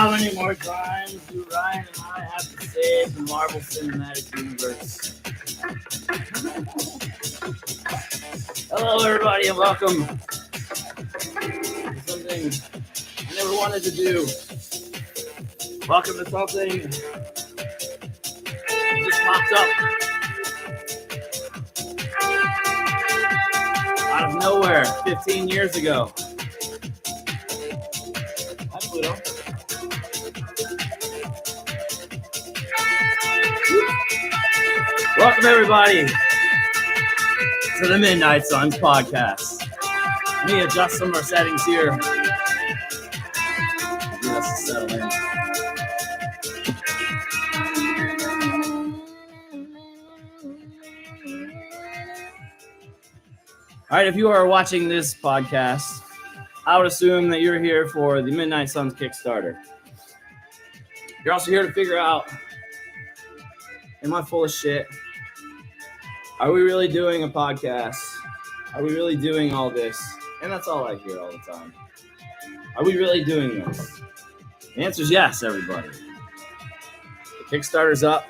How many more crimes do Ryan and I have to save the Marvel Cinematic Universe? Hello, everybody, and welcome to something I never wanted to do. Welcome to something that just popped up out of nowhere 15 years ago. Hi, Pluto. Welcome, everybody, to the Midnight Suns podcast. Let me adjust some of our settings here. Get us to settle in. All right, if you are watching this podcast, I would assume that you're here for the Midnight Suns Kickstarter. You're also here to figure out, am I full of shit? Are we really doing a podcast? Are we really doing all this? And that's all I hear all the time. Are we really doing this? The answer is yes, everybody. The Kickstarter's up.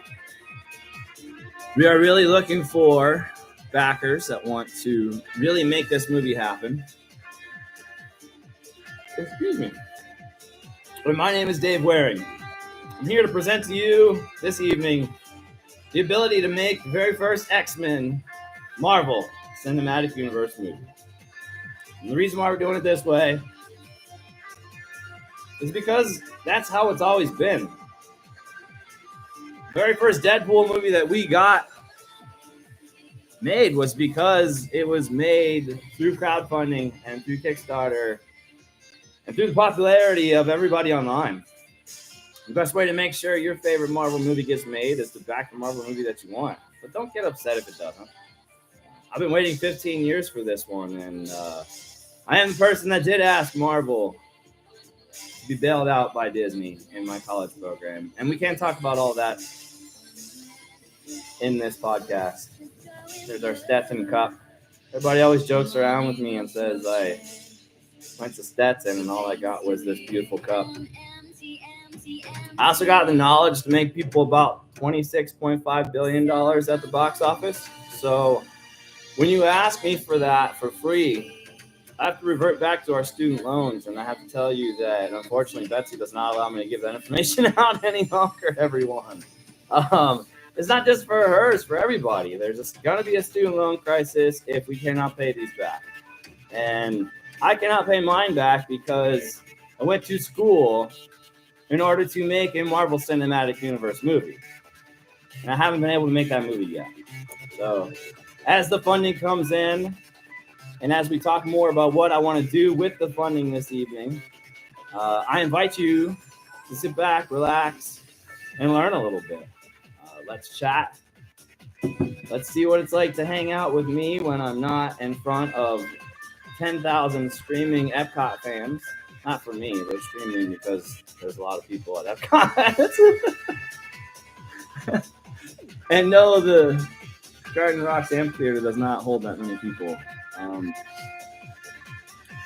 We are really looking for backers that want to really make this movie happen. Excuse me. Well, my name is Dave Waring. I'm here to present to you this evening the ability to make the very first X-Men Marvel Cinematic Universe movie. And the reason why we're doing it this way is because that's how it's always been. The very first Deadpool movie that we got made was because it was made through crowdfunding and through Kickstarter and through the popularity of everybody online. The best way to make sure your favorite Marvel movie gets made is to back the Marvel movie that you want. But don't get upset if it doesn't. I've been waiting 15 years for this one, and I am the person that did ask Marvel to be bailed out by Disney in my college program. And we can't talk about all that in this podcast. There's our Stetson cup. Everybody always jokes around with me and says I went to Stetson and all I got was this beautiful cup. I also got the knowledge to make people about $26.5 billion at the box office. So when you ask me for that for free, I have to revert back to our student loans. And I have to tell you that, unfortunately, Betsy does not allow me to give that information out any longer, everyone. It's not just for her, it's for everybody. There's going to be a student loan crisis if we cannot pay these back. And I cannot pay mine back because I went to school in order to make a Marvel Cinematic Universe movie. And I haven't been able to make that movie yet. So as the funding comes in, and as we talk more about what I want to do with the funding this evening, I invite you to sit back, relax, and learn a little bit. Let's chat. Let's see what it's like to hang out with me when I'm not in front of 10,000 screaming Epcot fans. Not for me, they're screaming because there's a lot of people at Epcot. And no, the Garden Rocks Amphitheater does not hold that many people.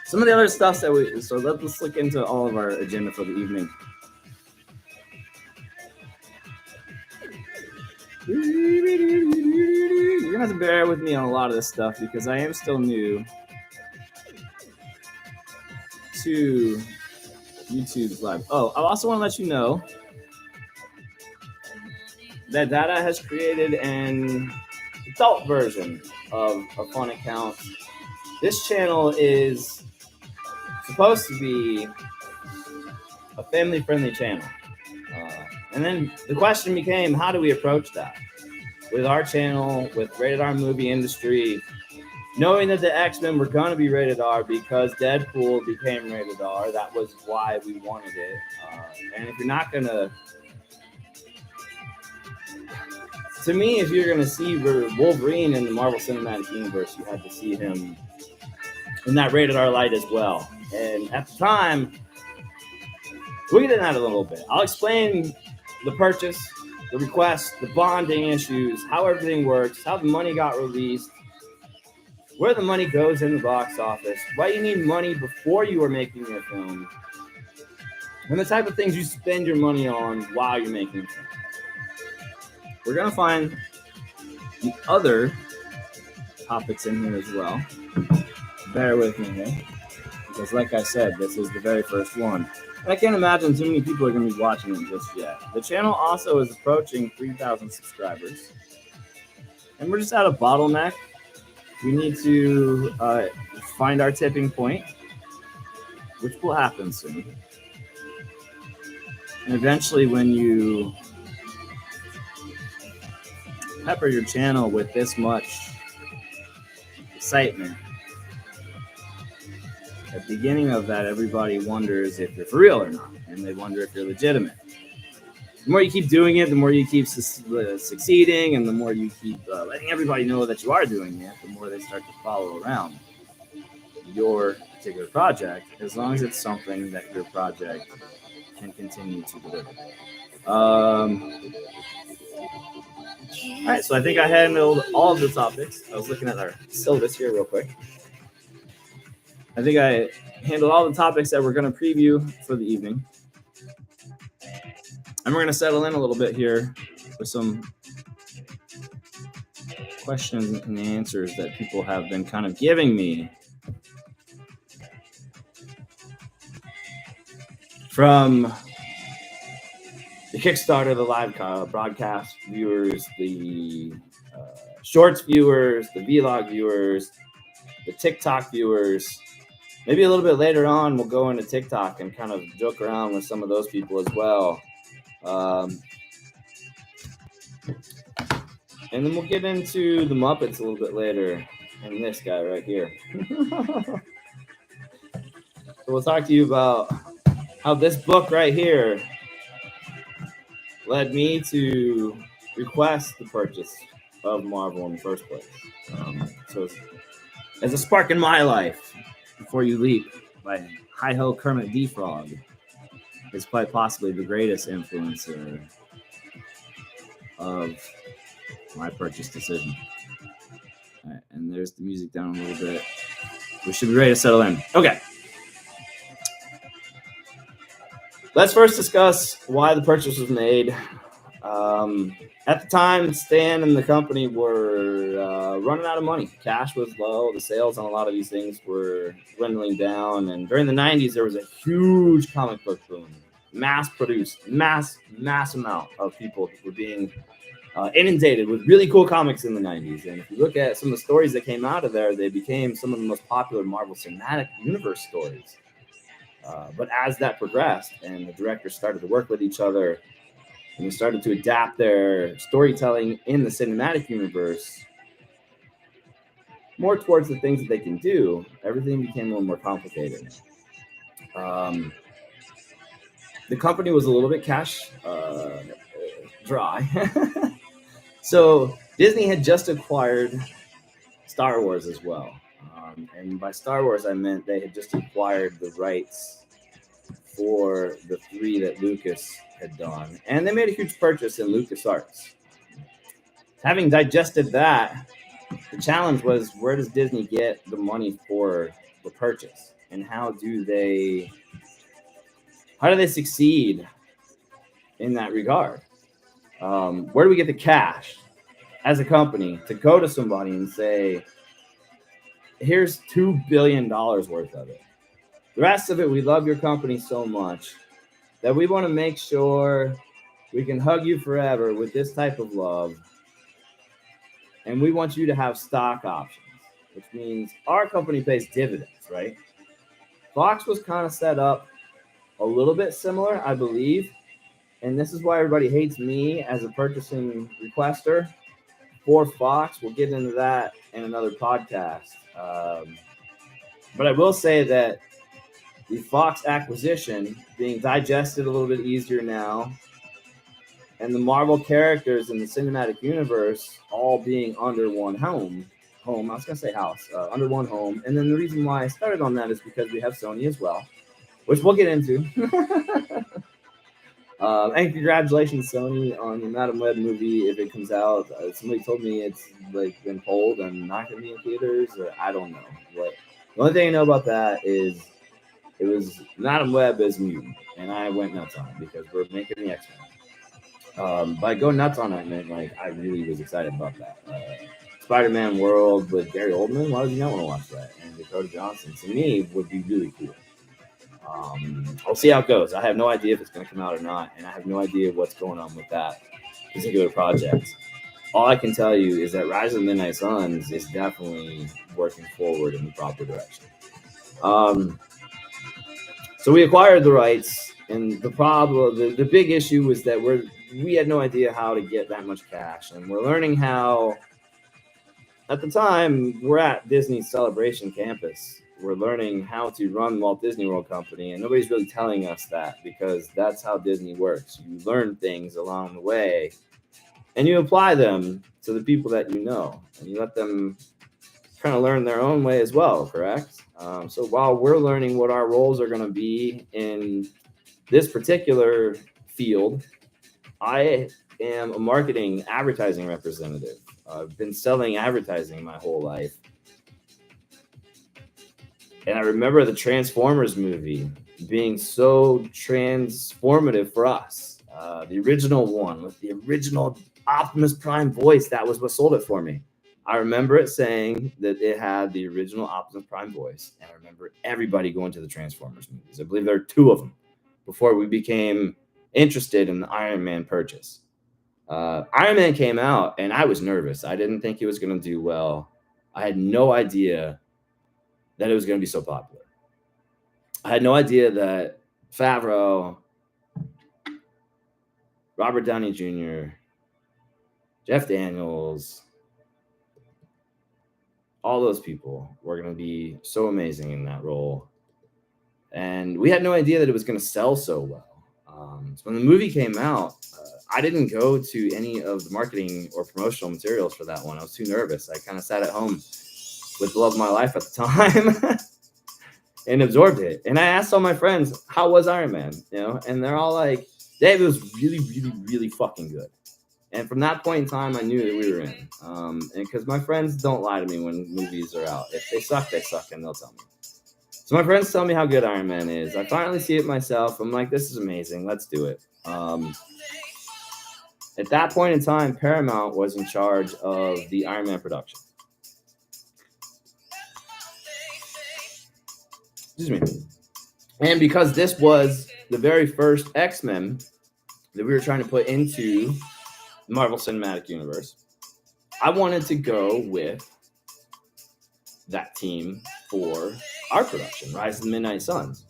Some of the other stuff that let's look into all of our agenda for the evening. You're gonna have to bear with me on a lot of this stuff because I am still new to YouTube's live. Oh, I also want to let you know that Dada has created an adult version of a fun account. This channel is supposed to be a family-friendly channel. And then the question became, how do we approach that? With our channel, with Rated R movie industry, knowing that the X-Men were going to be rated R because Deadpool became rated R. That was why we wanted it. And if you're not going to... To me, if you're going to see Wolverine in the Marvel Cinematic Universe, you had to see him in that rated R light as well. And at the time, we did that a little bit. I'll explain the purchase, the request, the bonding issues, how everything works, how the money got released, where the money goes in the box office, why you need money before you are making your film, and the type of things you spend your money on while you're making it. We're going to find the other topics in here as well. Bear with me here, because like I said, this is the very first one. And I can't imagine too many people are going to be watching it just yet. The channel also is approaching 3,000 subscribers. And we're just at a bottleneck. We need to find our tipping point, which will happen soon. And eventually, when you pepper your channel with this much excitement, at the beginning of that, everybody wonders if you're for real or not, and they wonder if you're legitimate. The more you keep doing it, the more you keep succeeding, and the more you keep letting everybody know that you are doing it, the more they start to follow around your particular project, as long as it's something that your project can continue to deliver. All right, so I think I handled all of the topics. I was looking at our syllabus here real quick. I think I handled all the topics that we're going to preview for the evening. And we're going to settle in a little bit here with some questions and answers that people have been kind of giving me from the Kickstarter, the live broadcast viewers, the shorts viewers, the vlog viewers, the TikTok viewers. Maybe a little bit later on, we'll go into TikTok and kind of joke around with some of those people as well. And then we'll get into the Muppets a little bit later, and this guy right here. So we'll talk to you about how this book right here led me to request the purchase of Marvel in the first place. So as a spark in my life, Before You Leap by Hi-Ho Kermit D-Frog is quite possibly the greatest influencer of my purchase decision. All right, and there's the music down a little bit. We should be ready to settle in. Okay. Let's first discuss why the purchase was made. At the time, Stan and the company were running out of money. Cash was low. The sales on a lot of these things were dwindling down. And during the 90s, there was a huge comic book boom. Mass-produced, mass amount of people were being inundated with really cool comics in the 90s. And if you look at some of the stories that came out of there, they became some of the most popular Marvel Cinematic Universe stories. But as that progressed and the directors started to work with each other and they started to adapt their storytelling in the cinematic universe more towards the things that they can do, everything became a little more complicated. The company was a little bit cash dry. So Disney had just acquired Star Wars as well. And by Star Wars, I meant they had just acquired the rights for the 3 that Lucas had done. And they made a huge purchase in LucasArts. Having digested that, the challenge was, where does Disney get the money for the purchase? And how do they succeed in that regard? Where do we get the cash as a company to go to somebody and say, here's $2 billion worth of it. The rest of it, we love your company so much that we want to make sure we can hug you forever with this type of love. And we want you to have stock options, which means our company pays dividends, right? Fox was kind of set up a little bit similar, I believe. And this is why everybody hates me as a purchasing requester for Fox. We'll get into that in another podcast. But I will say that the Fox acquisition being digested a little bit easier now, and the Marvel characters in the cinematic universe all being under one home, I was going to say house, under one home. And then the reason why I started on that is because we have Sony as well, which we'll get into. And congratulations, Sony, on the Madam Web movie. If it comes out, somebody told me it's like been pulled and not going to be in theaters, or I don't know. But the only thing I know about that is It was Madam Web as mutant, and I went nuts on it because we're making the X-Men. By going nuts on it, I meant like I really was excited about that. Spider-Man World with Gary Oldman. Why would you not want to watch that? And Dakota Johnson, to me, would be really cool. I'll see how it goes. I have no idea if it's going to come out or not, and I have no idea what's going on with that particular project. All I can tell you is that Rise of the Midnight Suns is definitely working forward in the proper direction. So we acquired the rights, and the problem, the big issue was that we had no idea how to get that much cash, and we're learning how. At the time, we're at Disney's Celebration campus. We're learning how to run Walt Disney World Company, and nobody's really telling us that because that's how Disney works. You learn things along the way, and you apply them to the people that you know, and you let them kind of learn their own way as well, correct? So while we're learning what our roles are going to be in this particular field, I am a marketing advertising representative. I've been selling advertising my whole life. And I remember the Transformers movie being so transformative for us. The original one with the original Optimus Prime voice, that was what sold it for me. I remember it saying that it had the original Optimus Prime voice. And I remember everybody going to the Transformers movies. I believe there are 2 of them before we became interested in the Iron Man purchase. Iron Man came out, and I was nervous. I didn't think it was going to do well. I had no idea that it was going to be so popular. I had no idea that Favreau, Robert Downey Jr., Jeff Daniels, all those people were going to be so amazing in that role. And we had no idea that it was going to sell so well. So when the movie came out, I didn't go to any of the marketing or promotional materials for that one. I was too nervous. I kind of sat at home with the love of my life at the time and absorbed it. And I asked all my friends, how was Iron Man? And they're all like, Dave, it was really, really, really fucking good. And from that point in time, I knew that we were in. And because my friends don't lie to me when movies are out. If they suck, and they'll tell me. So my friends tell me how good Iron Man is. I finally see it myself. I'm like, this is amazing. Let's do it. At that point in time, Paramount was in charge of the Iron Man production. Excuse me. And because this was the very first X-Men that we were trying to put into the Marvel Cinematic Universe, I wanted to go with that team for our production, Rise of the Midnight Suns.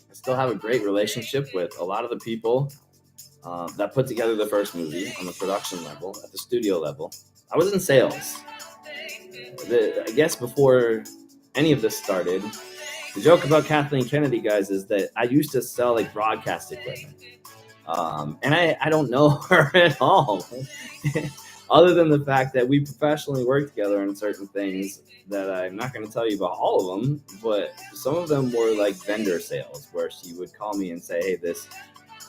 I still have a great relationship with a lot of the people that put together the first movie on the production level, at the studio level. I was in sales. I guess before any of this started, the joke about Kathleen Kennedy, guys, is that I used to sell like broadcast equipment. And I don't know her at all. Other than the fact that we professionally work together on certain things that I'm not going to tell you about all of them, but some of them were like vendor sales where she would call me and say, hey, this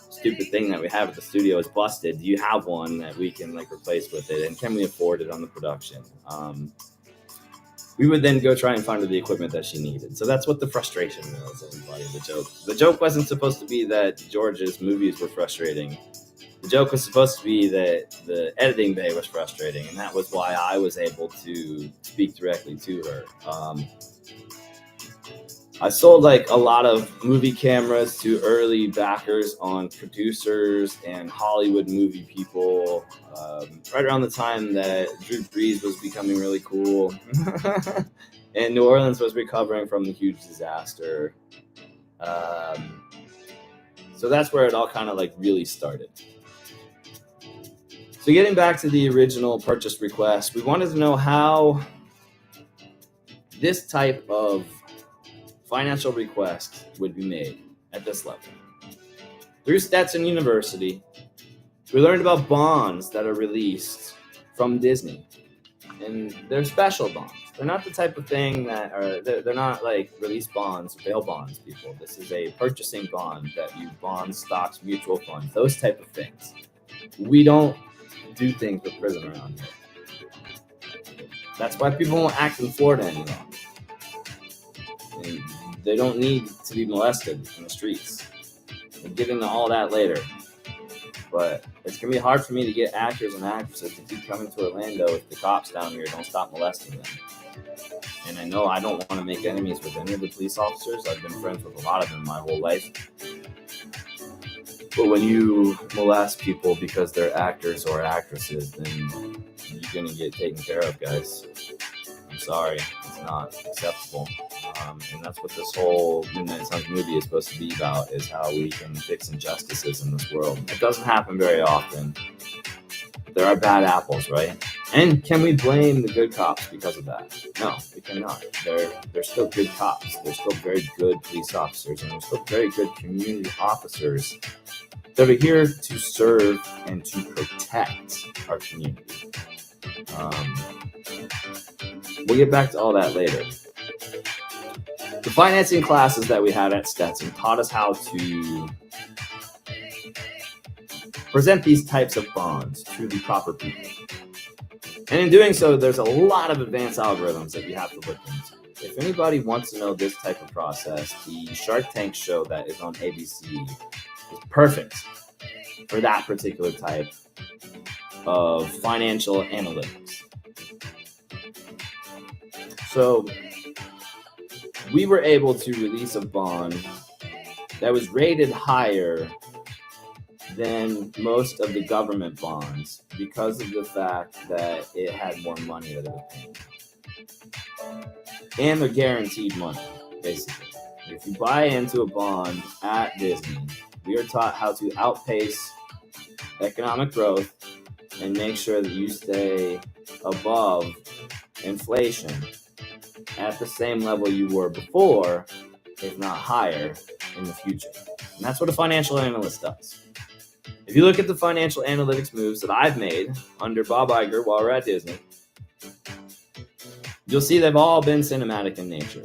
stupid thing that we have at the studio is busted. Do you have one that we can like replace with it? And can we afford it on the production? We would then go try and find her the equipment that she needed. So that's what the frustration was, everybody, the joke. The joke wasn't supposed to be that George's movies were frustrating. The joke was supposed to be that the editing bay was frustrating, and that was why I was able to speak directly to her. I sold like a lot of movie cameras to early backers on producers and Hollywood movie people, right around the time that Drew Brees was becoming really cool and New Orleans was recovering from the huge disaster. So that's where it all kind of like really started. So getting back to the original purchase request, we wanted to know how this type of financial request would be made at this level. Through Stetson University, we learned about bonds that are released from Disney. And they're special bonds. They're not the type of thing that are, they're not like release bonds, bail bonds, people. This is a purchasing bond that you bonds, stocks, mutual funds, those type of things. We don't do things with prison around here. That's why people won't act in Florida anymore. And they don't need to be molested in the streets. We'll get into all that later. But it's going to be hard for me to get actors and actresses to keep coming to Orlando if the cops down here don't stop molesting them. And I know I don't want to make enemies with any of the police officers. I've been friends with a lot of them my whole life. But when you molest people because they're actors or actresses, then you're going to get taken care of, guys. I'm sorry. It's not acceptable. And that's what this whole Midnight Suns movie is supposed to be about, is how we can fix injustices in this world. It doesn't happen very often. There are bad apples, right? And can we blame the good cops because of that? No, we cannot. They're still good cops. They're still very good police officers, and they're still very good community officers that are here to serve and to protect our community. We'll get back to all that later. The financing classes that we had at Stetson taught us how to present these types of bonds to the proper people. And in doing so, there's a lot of advanced algorithms that you have to look into. If anybody wants to know this type of process, the Shark Tank show that is on ABC is perfect for that particular type of financial analytics. So we were able to release a bond that was rated higher than most of the government bonds because of the fact that it had more money that it was paying. And they're guaranteed money, basically. If you buy into a bond at Disney, we are taught how to outpace economic growth and make sure that you stay above inflation at the same level you were before, if not higher, in the future. And that's what a financial analyst does. If you look at the financial analytics moves that I've made under Bob Iger while we're at Disney, you'll see they've all been cinematic in nature.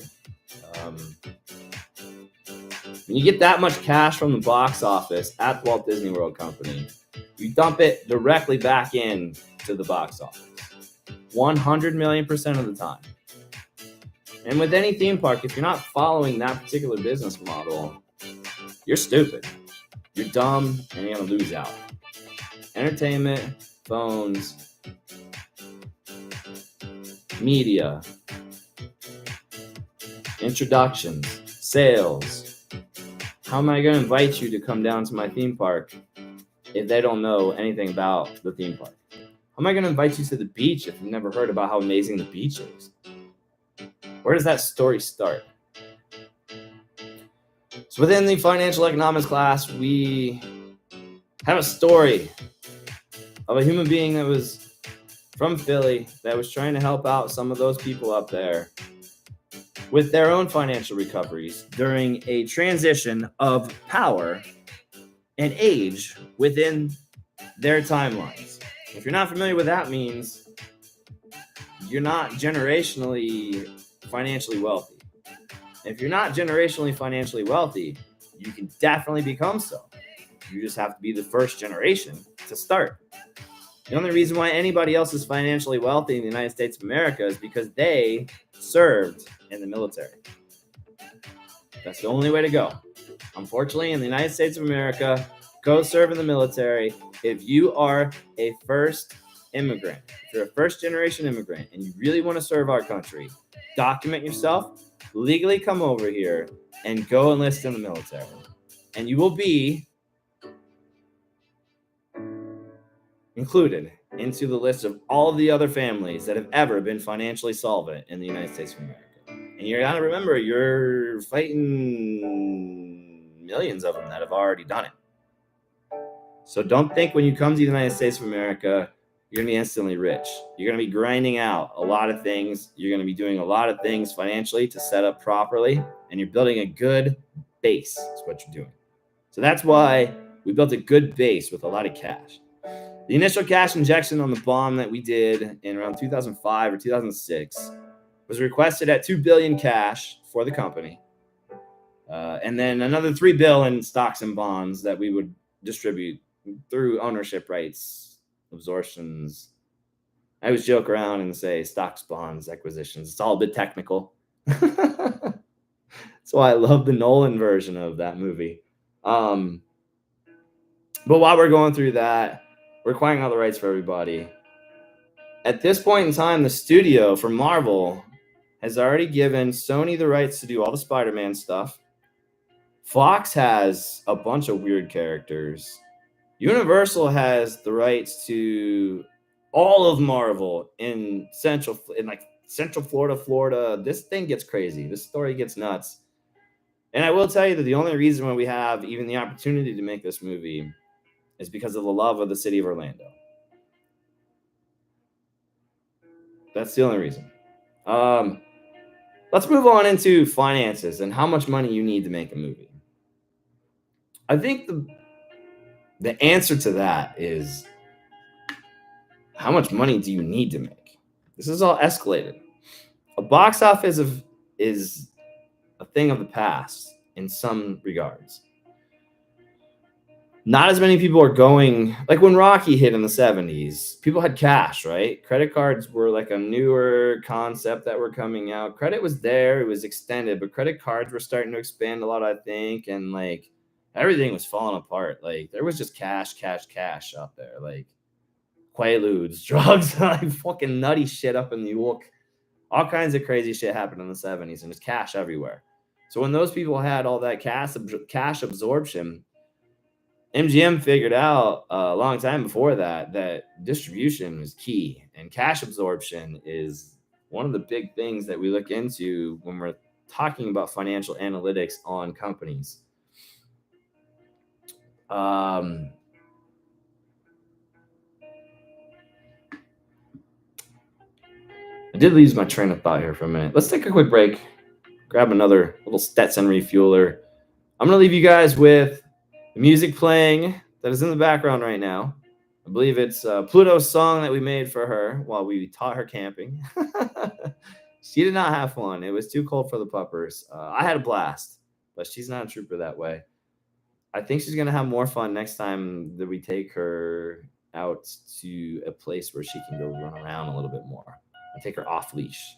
When you get that much cash from the box office at the Walt Disney World Company, you dump it directly back in to the box office. 100 million% of the time. And with any theme park, if you're not following that particular business model, you're stupid. You're dumb, and you're going to lose out. Entertainment, phones, media, introductions, sales. How am I going to invite you to come down to my theme park if they don't know anything about the theme park? How am I going to invite you to the beach if you've never heard about how amazing the beach is? Where does that story start? So within the financial economics class, we have a story of a human being that was from Philly that was trying to help out some of those people up there with their own financial recoveries during a transition of power and age within their timelines. If you're not familiar with that means, you're not generationally financially wealthy. If you're not generationally financially wealthy, you can definitely become so. You just have to be the first generation to start. The only reason why anybody else is financially wealthy in the United States of America is because they served in the military. That's the only way to go. Unfortunately, in the United States of America, go serve in the military. If you are a first immigrant, if you're a first generation immigrant and you really want to serve our country, document yourself, legally come over here and go enlist in the military. And you will be included into the list of all of the other families that have ever been financially solvent in the United States of America. And you got to remember, you're fighting millions of them that have already done it. So don't think when you come to the United States of America, you're going to be instantly rich. You're going to be grinding out a lot of things. You're going to be doing a lot of things financially to set up properly. And you're building a good base is what you're doing. So that's why we built a good base with a lot of cash. The initial cash injection on the bomb that we did in around 2005 or 2006 was requested at $2 billion cash for the company. And then another $3 billion in stocks and bonds that we would distribute through ownership rights, absorptions. I always joke around and say stocks, bonds, acquisitions. It's all a bit technical. That's why I love the Nolan version of that movie. But while we're going through that, we're acquiring all the rights for everybody. At this point in time, the studio for Marvel has already given Sony the rights to do all the Spider-Man stuff. Fox has a bunch of weird characters. Universal has the rights to all of Marvel in Central Florida. This thing gets crazy. This story gets nuts. And I will tell you that the only reason why we have even the opportunity to make this movie is because of the love of the city of Orlando. That's the only reason. Let's move on into finances and how much money you need to make a movie. I think the answer to that is, how much money do you need to make? This is all escalated. A box office is a thing of the past in some regards. Not as many people are going, like when Rocky hit in the 70s, people had cash, right? Credit cards were like a newer concept that were coming out. Credit was there, it was extended, but credit cards were starting to expand a lot, I think, and like everything was falling apart. Like there was just cash out there, like Quaaludes, drugs, like fucking nutty shit up in New York. All kinds of crazy shit happened in the 70s, and there's cash everywhere. So when those people had all that cash absorption, MGM figured out a long time before that distribution was key, and cash absorption is one of the big things that we look into when we're talking about financial analytics on companies. I did lose my train of thought here for a minute. Let's take a quick break, grab another little Stetson refueler. I'm going to leave you guys with the music playing that is in the background right now. I believe it's Pluto's song that we made for her while we taught her camping. She did not have fun. It was too cold for the puppers. I had a blast, but she's not a trooper that way. I think she's going to have more fun next time that we take her out to a place where she can go run around a little bit more and take her off leash.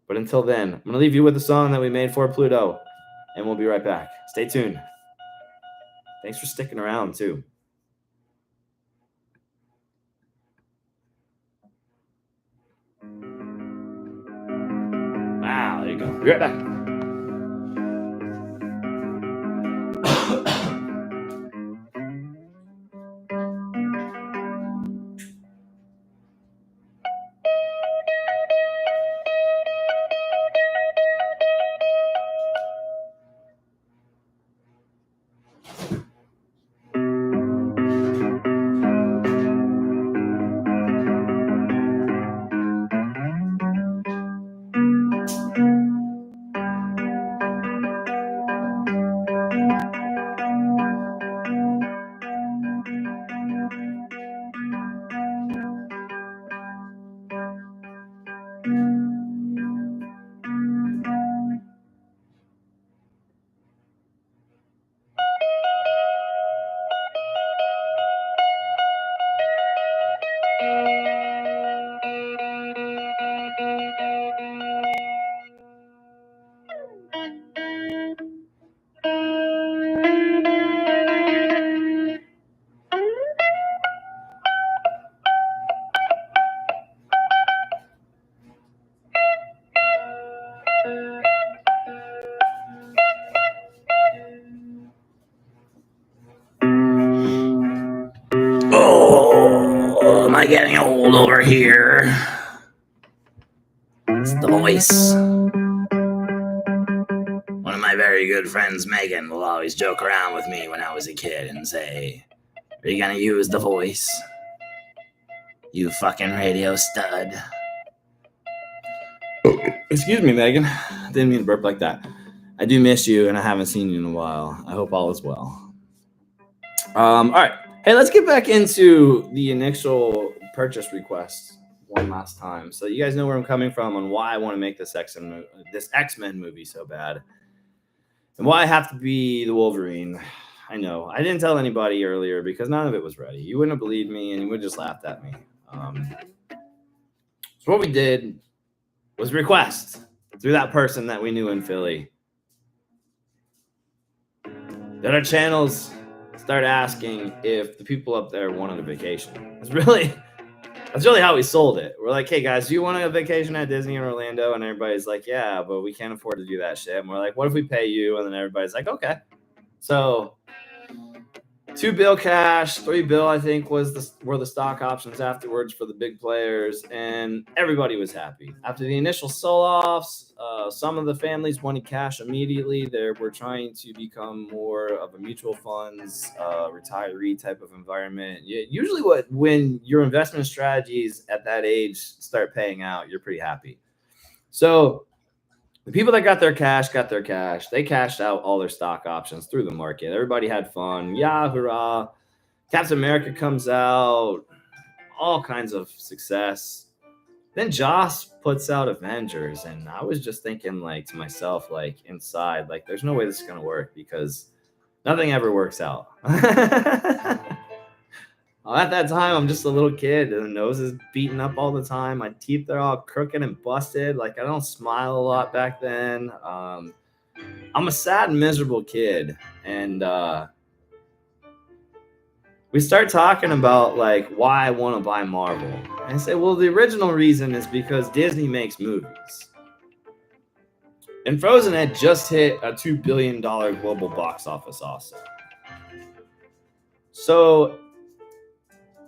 But until then, I'm going to leave you with the song that we made for Pluto, and we'll be right back. Stay tuned. Thanks for sticking around, too. Wow, there you go. Be right back. Oh, am I getting old over here? It's the voice. One of my very good friends, Megan, will always joke around with me when I was a kid and say, "Are you gonna use the voice? You fucking radio stud." Excuse me, Megan. Didn't mean to burp like that. I do miss you, and I haven't seen you in a while. I hope all is well. All right. Hey, let's get back into the initial purchase request one last time, so you guys know where I'm coming from and why I want to make this X-Men movie so bad, and why I have to be the Wolverine. I know I didn't tell anybody earlier because none of it was ready. You wouldn't have believed me, and you would just laughed at me. So what we did was request through that person that we knew in Philly. Then our channels start asking if the people up there wanted a vacation. That's really how we sold it. We're like, hey guys, do you want a vacation at Disney in Orlando? And everybody's like, yeah, but we can't afford to do that shit. And we're like, what if we pay you? And then everybody's like, okay. So $2 bill cash, $3 bill, I think were the stock options afterwards for the big players, and everybody was happy. After the initial sell-offs, some of the families wanted cash immediately. They were trying to become more of a mutual funds, retiree type of environment. Usually when your investment strategies at that age start paying out, you're pretty happy. So the people that got their cash. They cashed out all their stock options through the market. Everybody had fun. Yeah, hurrah. Captain America comes out. All kinds of success. Then Joss puts out Avengers. And I was just thinking to myself, inside, there's no way this is going to work because nothing ever works out. At that time, I'm just a little kid. The nose is beaten up all the time. My teeth are all crooked and busted. I don't smile a lot back then. I'm a sad and miserable kid. And we start talking about why I want to buy Marvel. And I say, well, the original reason is because Disney makes movies. And Frozen had just hit a $2 billion global box office also. So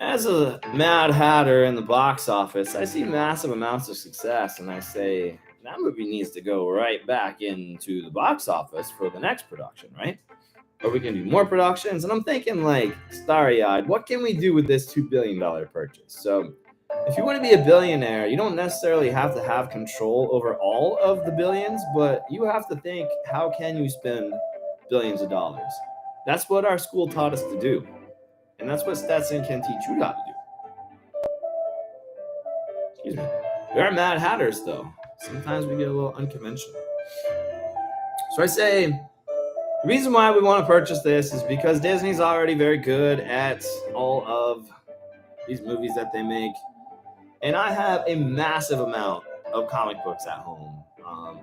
as a Mad Hatter in the box office, I see massive amounts of success, and I say, that movie needs to go right back into the box office for the next production, right? Or we can do more productions. And I'm thinking starry-eyed, what can we do with this $2 billion purchase? So if you want to be a billionaire, you don't necessarily have to have control over all of the billions, but you have to think, how can you spend billions of dollars? That's what our school taught us to do. And that's what Stetson can teach you how to do. Excuse me. We are Mad Hatters, though. Sometimes we get a little unconventional. So I say, the reason why we want to purchase this is because Disney's already very good at all of these movies that they make. And I have a massive amount of comic books at home.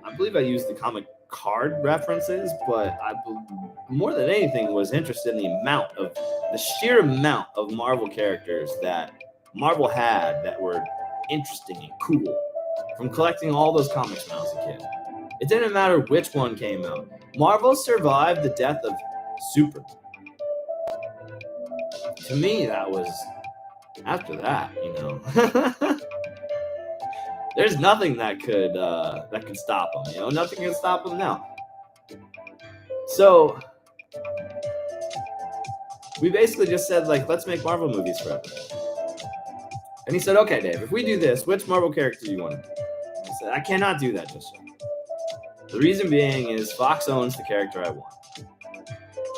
I believe I used the comic card references, but I more than anything was interested in the sheer amount of Marvel characters that Marvel had that were interesting and cool from collecting all those comics when I was a kid. It didn't matter which one came out. Marvel survived the death of Superman. To me, that was after that, There's nothing that could stop them. Nothing can stop them now. So we basically just said, let's make Marvel movies forever. And he said, okay, Dave, if we do this, which Marvel character do you want? I said, I cannot do that just yet. The reason being is Fox owns the character I want.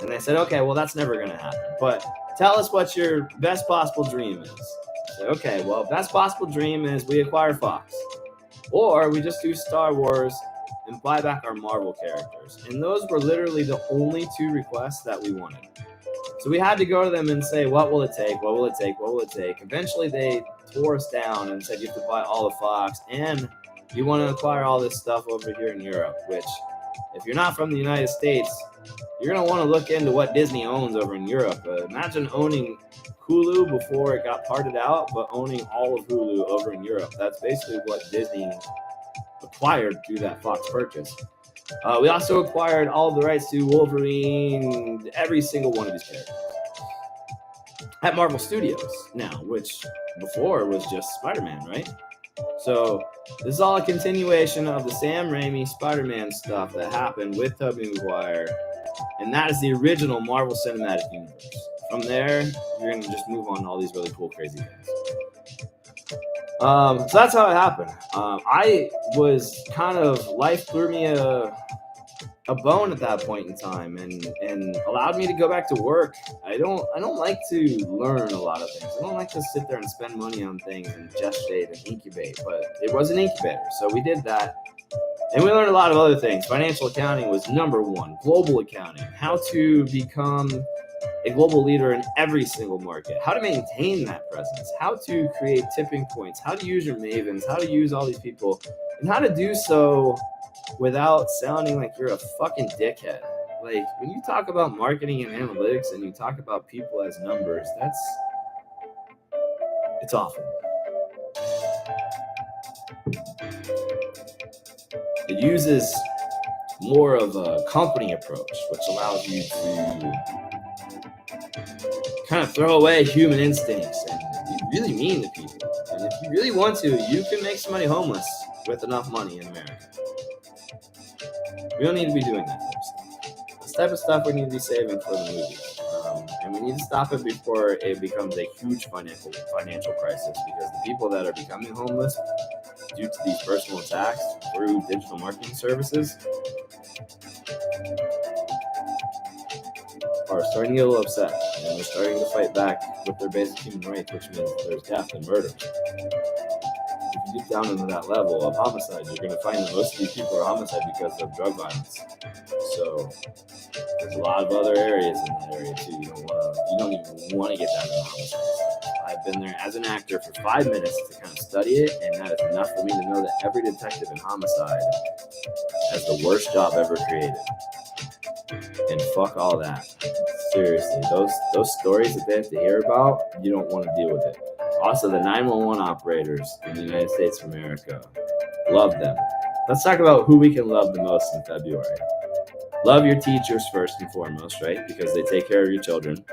And they said, okay, well, that's never going to happen. But tell us what your best possible dream is. I said, okay, well, best possible dream is we acquire Fox. Or we just do Star Wars and buy back our Marvel characters. And those were literally the only two requests that we wanted. So we had to go to them and say, what will it take? What will it take? What will it take? Eventually they tore us down and said you have to buy all of Fox and you want to acquire all this stuff over here in Europe, which if you're not from the United States, you're going to want to look into what Disney owns over in Europe. Imagine owning Hulu before it got parted out, but owning all of Hulu over in Europe. That's basically what Disney acquired through that Fox purchase. We also acquired all the rights to Wolverine, every single one of these characters at Marvel Studios now, which before was just Spider-Man, right? So this is all a continuation of the Sam Raimi Spider-Man stuff that happened with Tobey Maguire, and that is the original Marvel Cinematic Universe. From there, you're going to just move on to all these really cool, crazy things. So that's how it happened. I was life threw me a bone at that point in time and allowed me to go back to work. I don't like to learn a lot of things. I don't like to sit there and spend money on things and gestate and incubate, but it was an incubator. So we did that. And we learned a lot of other things. Financial accounting was number one. Global accounting, how to become a global leader in every single market, how to maintain that presence, how to create tipping points, how to use your mavens, how to use all these people, and how to do so without sounding like you're a fucking dickhead. Like, when you talk about marketing and analytics and you talk about people as numbers, it's awful. It uses more of a company approach, which allows you to kind of throw away human instincts and be really mean to people. And if you really want to, you can make somebody homeless with enough money in America. We don't need to be doing that type of stuff. This type of stuff we need to be saving for the movies. And we need to stop it before it becomes a huge financial crisis, because the people that are becoming homeless due to these personal attacks through digital marketing services are starting to get a little upset, and they're starting to fight back with their basic human rights, which means there's death and murder. If you get down into that level of homicide, you're going to find that most of these people are homicide because of drug violence. So there's a lot of other areas in that area too. You don't even want to get down to homicide. I've been there as an actor for 5 minutes to kind of study it, and that is enough for me to know that every detective in homicide has the worst job ever created. And fuck all that. Seriously, those stories that they have to hear about, you don't want to deal with it. Also, the 911 operators in the United States of America, love them. Let's talk about who we can love the most in February. Love your teachers first and foremost, right? Because they take care of your children.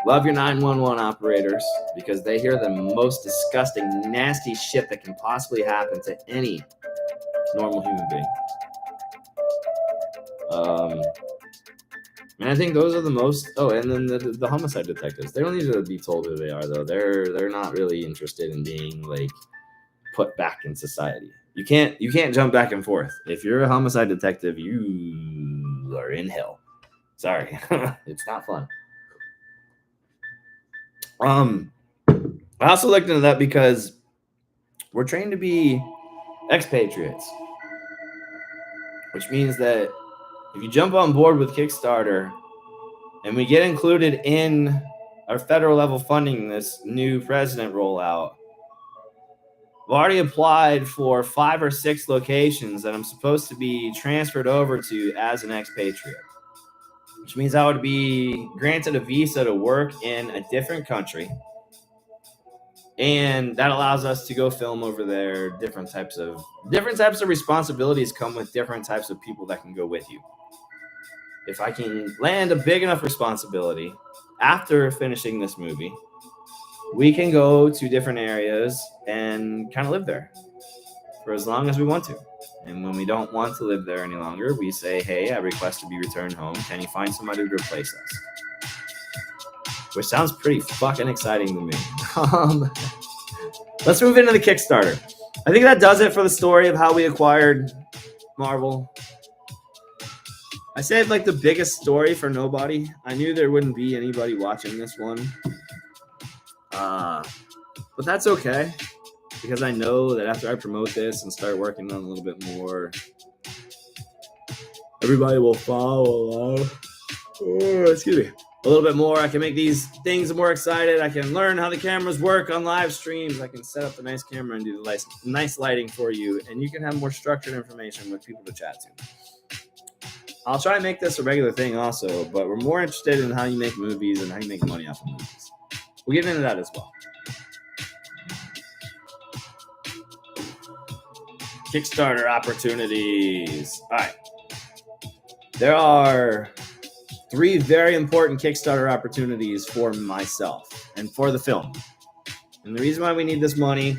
Love your 911 operators because they hear the most disgusting, nasty shit that can possibly happen to any normal human being. And I think those are the most. Oh, and then the homicide detectives. They don't need to be told who they are, though. They're not really interested in being like put back in society. You can't jump back and forth. If you're a homicide detective, you are in hell. Sorry, it's not fun. I also looked into that because we're trained to be expatriates, which means that if you jump on board with Kickstarter and we get included in our federal level funding this new president rollout, I've already applied for 5 or 6 locations that I'm supposed to be transferred over to as an expatriate, which means I would be granted a visa to work in a different country. And that allows us to go film over there. Different types of responsibilities come with different types of people that can go with you. If I can land a big enough responsibility after finishing this movie, we can go to different areas and kind of live there for as long as we want to. And when we don't want to live there any longer, we say, hey, I request to be returned home. Can you find somebody to replace us? Which sounds pretty fucking exciting to me. Let's move into the Kickstarter. I think that does it for the story of how we acquired Marvel. I saved like the biggest story for nobody. I knew there wouldn't be anybody watching this one. But that's okay, because I know that after I promote this and start working on a little bit more, everybody will follow along. Excuse me. A little bit more. I can make these things more excited. I can learn how the cameras work on live streams. I can set up the nice camera and do the nice lighting for you, and you can have more structured information with people to chat to. I'll try and make this a regular thing also, but we're more interested in how you make movies and how you make money off of movies. We'll get into that as well. Kickstarter opportunities. All right. There are 3 very important Kickstarter opportunities for myself and for the film. And the reason why we need this money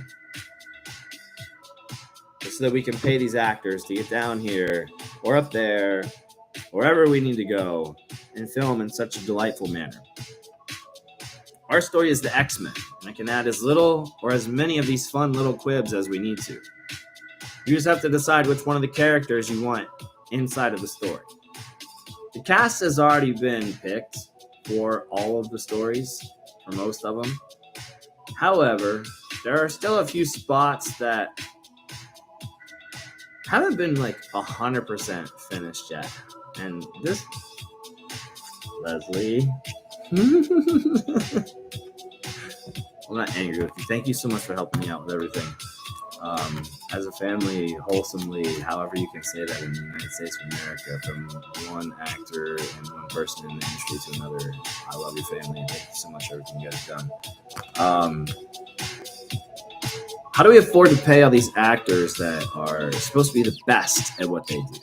is so that we can pay these actors to get down here or up there, wherever we need to go, and film in such a delightful manner. Our story is the X-Men, and I can add as little or as many of these fun little quibs as we need to. You just have to decide which one of the characters you want inside of the story. The cast has already been picked for all of the stories, for most of them. However, there are still a few spots that haven't been like 100% finished yet. And this, Leslie, I'm not angry with you. Thank you so much for helping me out with everything. as a family, wholesomely, however you can say that in the United States of America, from one actor and one person in the industry to another. I love your family. Thank you so much for everything you guys have done. How do we afford to pay all these actors that are supposed to be the best at what they do?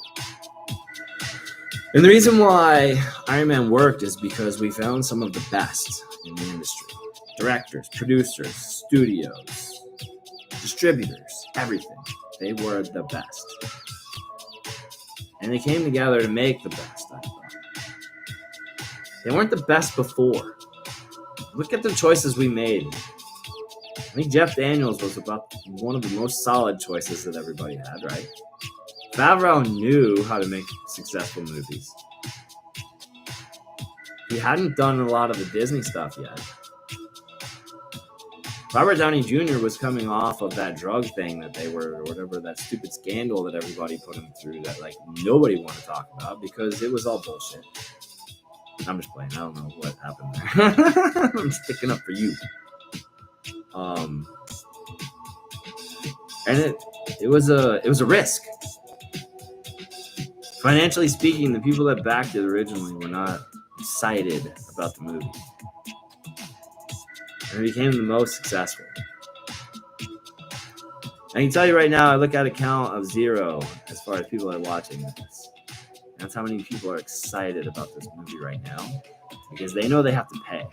And the reason why Iron Man worked is because we found some of the best in the industry. Directors, producers, studios, distributors, everything. They were the best. And they came together to make the best, I thought. They weren't the best before. Look at the choices we made. I think Jeff Daniels was about one of the most solid choices that everybody had, right? Favreau knew how to make successful movies. He hadn't done a lot of the Disney stuff yet. Robert Downey Jr. was coming off of that drug thing that they were, or whatever, that stupid scandal that everybody put him through that like nobody wanted to talk about because it was all bullshit. I'm just playing. I don't know what happened there. I'm sticking up for you. And it was a risk. Financially speaking, the people that backed it originally were not excited about the movie. And it became the most successful. I can tell you right now, I look at a count of 0 as far as people that are watching this. That's how many people are excited about this movie right now. Because they know they have to pay.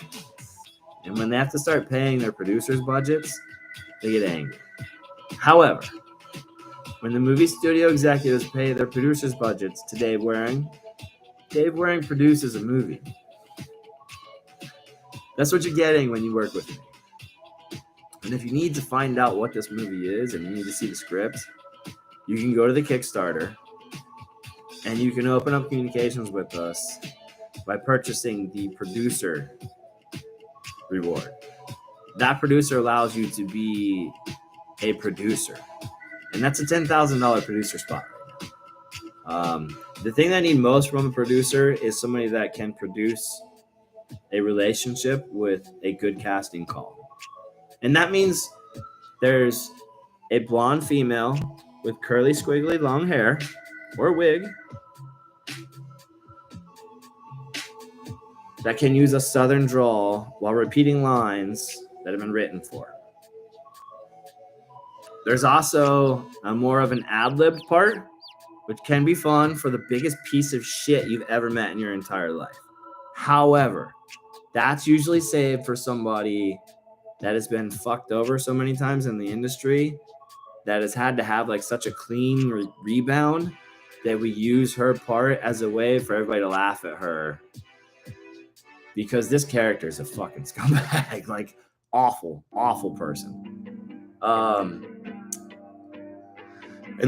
And when they have to start paying their producers' budgets, they get angry. However, when the movie studio executives pay their producers' budgets to Dave Waring produces a movie. That's what you're getting when you work with me. And if you need to find out what this movie is and you need to see the script, you can go to the Kickstarter and you can open up communications with us by purchasing the producer reward. That producer allows you to be a producer. And that's a $10,000 producer spot right now. The thing that I need most from a producer is somebody that can produce a relationship with a good casting call. And that means there's a blonde female with curly, squiggly, long hair or wig that can use a southern drawl while repeating lines that have been written for. There's also a more of an ad-lib part, which can be fun for the biggest piece of shit you've ever met in your entire life. However, that's usually saved for somebody that has been fucked over so many times in the industry that has had to have like such a clean rebound that we use her part as a way for everybody to laugh at her. Because this character is a fucking scumbag. Like, awful, awful person. And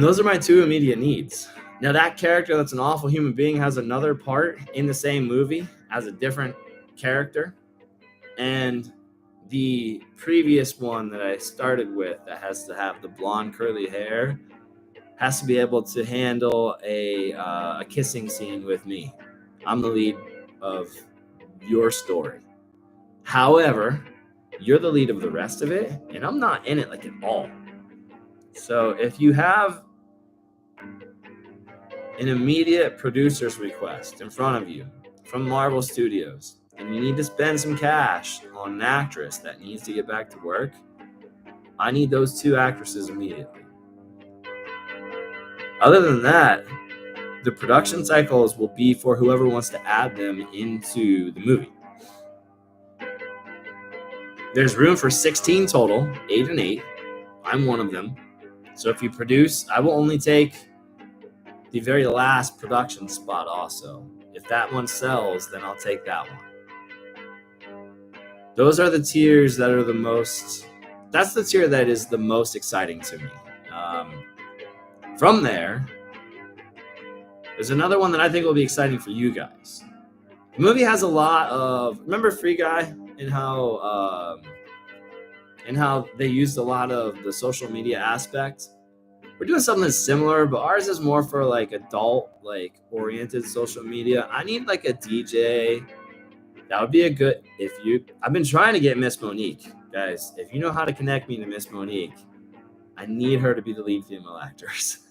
those are my 2 immediate needs. Now, that character that's an awful human being has another part in the same movie as a different character. And the previous one that I started with that has to have the blonde curly hair has to be able to handle a kissing scene with me. I'm the lead of your story. However, you're the lead of the rest of it, and I'm not in it like at all. So if you have an immediate producer's request in front of you from Marvel Studios, and you need to spend some cash on an actress that needs to get back to work, I need those 2 actresses immediately. Other than that, the production cycles will be for whoever wants to add them into the movie. There's room for 16 total, 8 and 8. I'm one of them. So if you produce, I will only take the very last production spot also. If that one sells, then I'll take that one. Those are the tiers that are the most, that's the tier that is the most exciting to me. From there, there's another one that I think will be exciting for you guys. The movie has a lot of, remember Free Guy and how they used a lot of the social media aspect? We're doing something similar, but ours is more for like adult, like oriented social media. I need like a DJ. That would be a good, I've been trying to get Miss Monique, guys. If you know how to connect me to Miss Monique, I need her to be the lead female actress.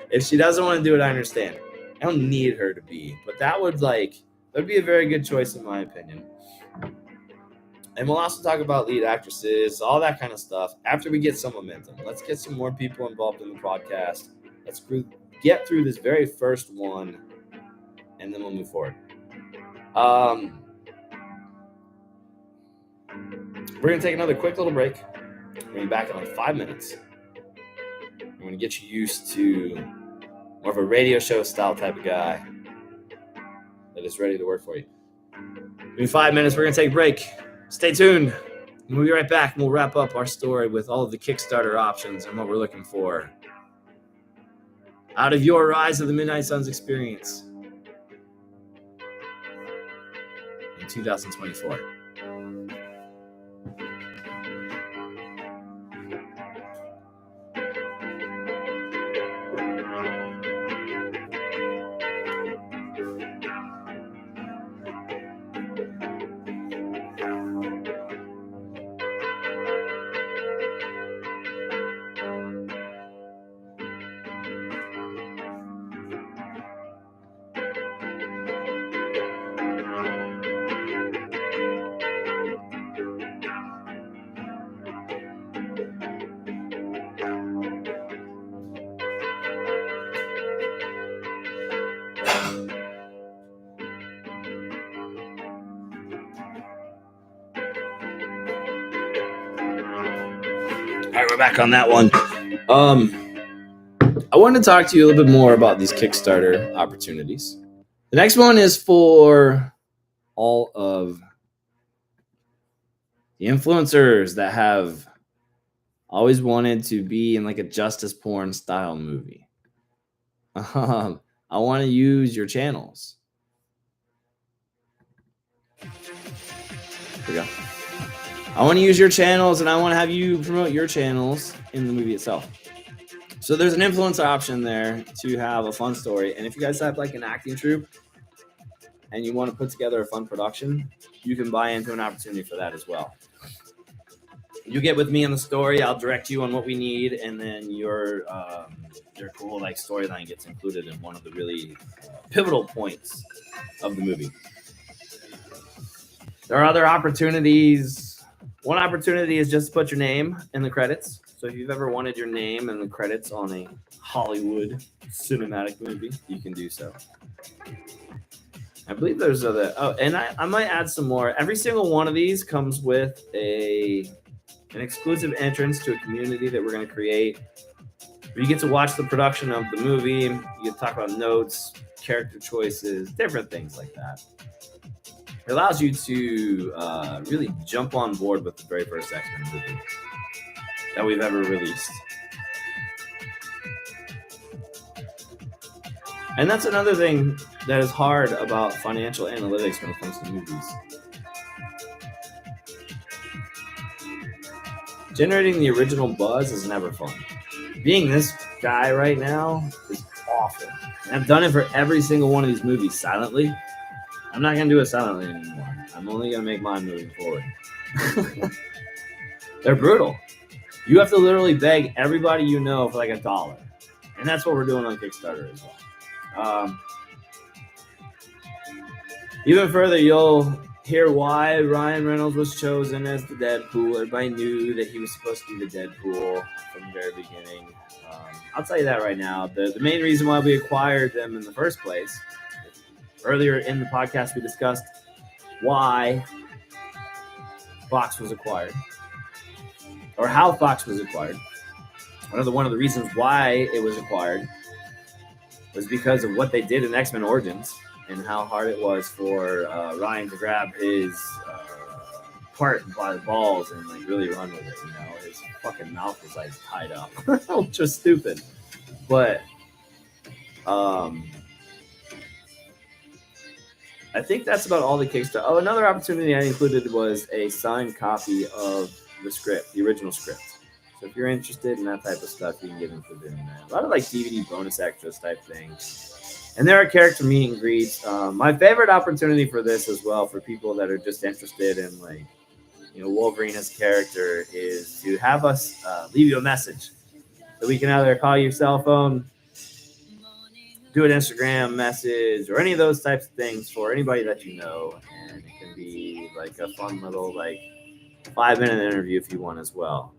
If she doesn't want to do it, I understand. I don't need her to be, but that'd be a very good choice in my opinion. And we'll also talk about lead actresses, all that kind of stuff after we get some momentum. Let's get some more people involved in the podcast. Let's get through this very first one, and then we'll move forward. We're going to take another quick little break. We're going to be back in like 5 minutes. I'm going to get you used to more of a radio show style type of guy that is ready to work for you. In 5 minutes, we're going to take a break. Stay tuned. We'll be right back, and we'll wrap up our story with all of the Kickstarter options and what we're looking for out of your Rise of the Midnight Suns experience in 2024. All right, we're back on that one. I wanted to talk to you a little bit more about these Kickstarter opportunities. The next one is for all of the influencers that have always wanted to be in like a justice porn style movie. I want to use your channels. Here we go. I want to use your channels, and I want to have you promote your channels in the movie itself. So there's an influencer option there to have a fun story. And if you guys have like an acting troupe and you want to put together a fun production, you can buy into an opportunity for that as well. You get with me in the story, I'll direct you on what we need, and then your cool like storyline gets included in one of the really pivotal points of the movie. There are other opportunities. One opportunity is just to put your name in the credits. So if you've ever wanted your name in the credits on a Hollywood cinematic movie, you can do so. I believe there's other. Oh, and I might add some more. Every single one of these comes with an exclusive entrance to a community that we're going to create. Where you get to watch the production of the movie. You get to talk about notes, character choices, different things like that. It allows you to really jump on board with the very first X-Men movie that we've ever released. And that's another thing that is hard about financial analytics when it comes to movies. Generating the original buzz is never fun. Being this guy right now is awful. And I've done it for every single one of these movies silently. I'm not going to do it silently anymore. I'm only going to make mine moving forward. They're brutal. You have to literally beg everybody you know for like $1. And that's what we're doing on Kickstarter as well. Even further, you'll hear why Ryan Reynolds was chosen as the Deadpool. Everybody knew that he was supposed to be the Deadpool from the very beginning. I'll tell you that right now. The main reason why we acquired them in the first place, earlier in the podcast, we discussed why Fox was acquired, or how Fox was acquired. One of the reasons why it was acquired was because of what they did in X-Men Origins and how hard it was for Ryan to grab his part by the balls and like really run with it. You know, his fucking mouth was like tied up, which was stupid. But I think that's about all the Kickstarter. Oh, another opportunity I included was a signed copy of the script, the original script. So if you're interested in that type of stuff, you can get included in that. A lot of like DVD bonus extras type things. And there are character meet and greets. My favorite opportunity for this as well, for people that are just interested in like, Wolverine as a character is to have us leave you a message. So we can either call your cell phone, do an Instagram message, or any of those types of things for anybody that you know. And it can be like a fun little 5-minute interview if you want as well.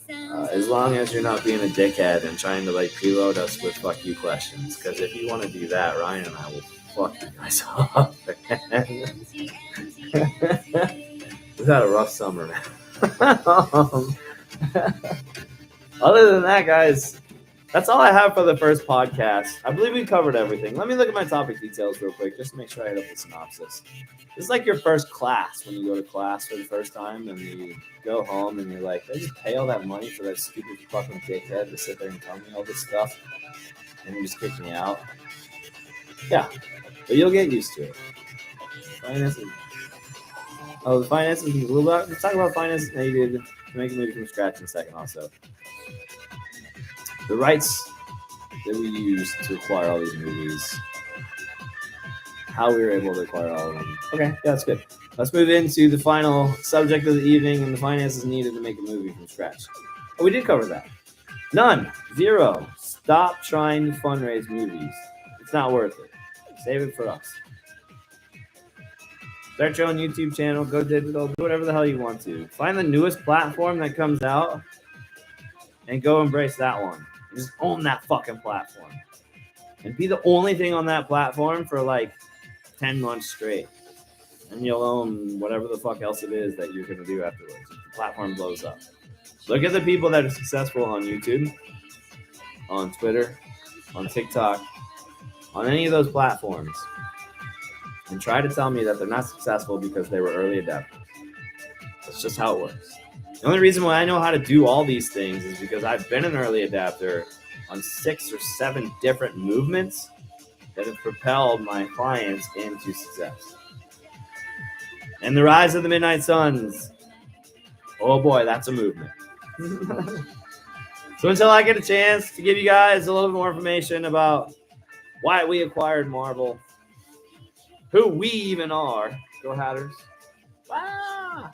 As long as you're not being a dickhead and trying to preload us with fuck you questions. Because if you want to do that, Ryan and I will fuck you guys up. We've had a rough summer, man. Other than that, guys, that's all I have for the first podcast. I believe we covered everything. Let me look at my topic details real quick, just to make sure I hit up the synopsis. This is like your first class when you go to class for the first time and you go home and you're like, did I just pay all that money for that stupid fucking dickhead to sit there and tell me all this stuff? And you just kick me out? Yeah, but you'll get used to it. Finances. Oh, the finances. Let's talk about finances needed to make a movie from scratch in a second also. The rights that we use to acquire all these movies, how we were able to acquire all of them. Okay, yeah, that's good. Let's move into the final subject of the evening and the finances needed to make a movie from scratch. Oh, we did cover that. None. 0. Stop trying to fundraise movies. It's not worth it. Save it for us. Start your own YouTube channel, go digital, do whatever the hell you want to. Find the newest platform that comes out and go embrace that one. Just own that fucking platform. And be the only thing on that platform for 10 months straight. And you'll own whatever the fuck else it is that you're going to do afterwards. If the platform blows up. Look at the people that are successful on YouTube, on Twitter, on TikTok, on any of those platforms. And try to tell me that they're not successful because they were early adapters. That's just how it works. The only reason why I know how to do all these things is because I've been an early adapter on 6 or 7 different movements that have propelled my clients into success. And the Rise of the Midnight Suns. Oh boy, that's a movement. So until I get a chance to give you guys a little bit more information about why we acquired Marvel, who we even are, go Hatters. Ah!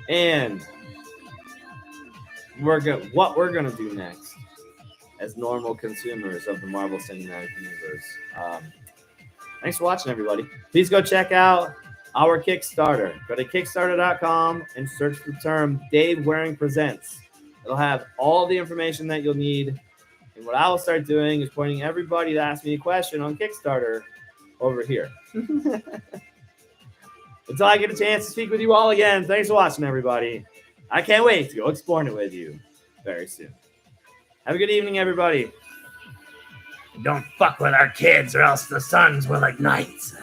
And what we're gonna do next as normal consumers of the Marvel Cinematic Universe. Thanks for watching, everybody. Please go check out our Kickstarter. Go to Kickstarter.com and search the term Dave Waring Presents. It'll have all the information that you'll need. And what I will start doing is pointing everybody that asks me a question on Kickstarter over here. Until I get a chance to speak with you all again, thanks for watching, everybody. I can't wait to go exploring it with you very soon. Have a good evening, everybody. Don't fuck with our kids or else the suns will ignite.